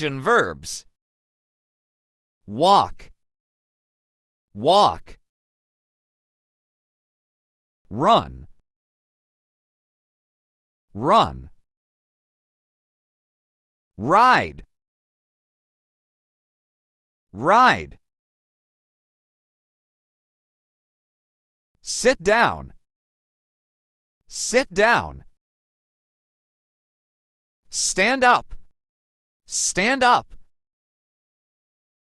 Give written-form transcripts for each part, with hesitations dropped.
action verbs. Walk, walk. Run, run. Ride, ride. Sit down, sit down. Stand up, stand up.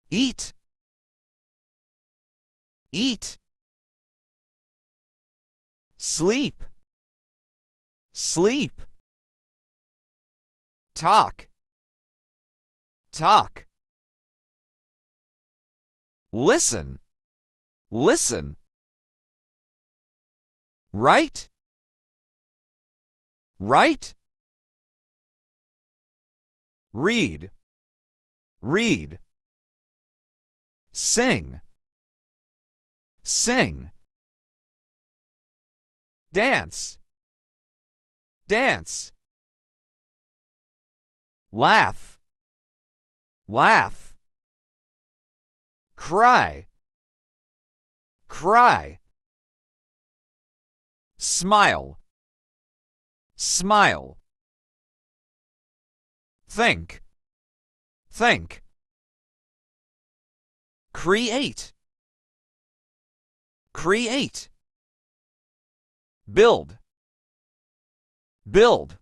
Eat, eat. Sleep, sleep. Talk, talk. Listen, listen. Write, write. Read, read. Sing, sing. Dance, dance. Laugh, laugh. Cry, cry. Smile, smile. Think, think. Create, create. Build, build.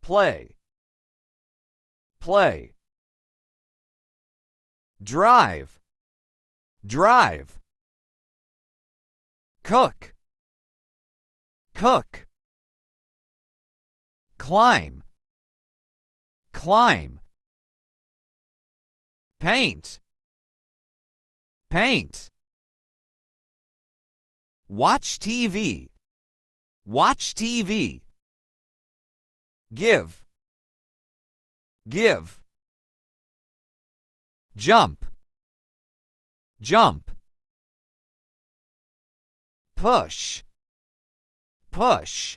Play, play. Drive, drive. Cook, cook. Climb, climb. Paint, paint. Watch TV, watch TV. Give, give. Jump, jump. Push, push.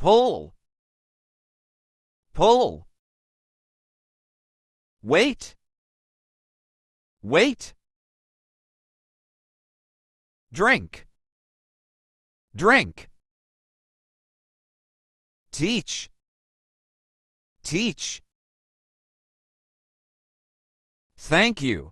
Pull, pull. Wait, wait. Drink, drink. Teach, teach. Thank you.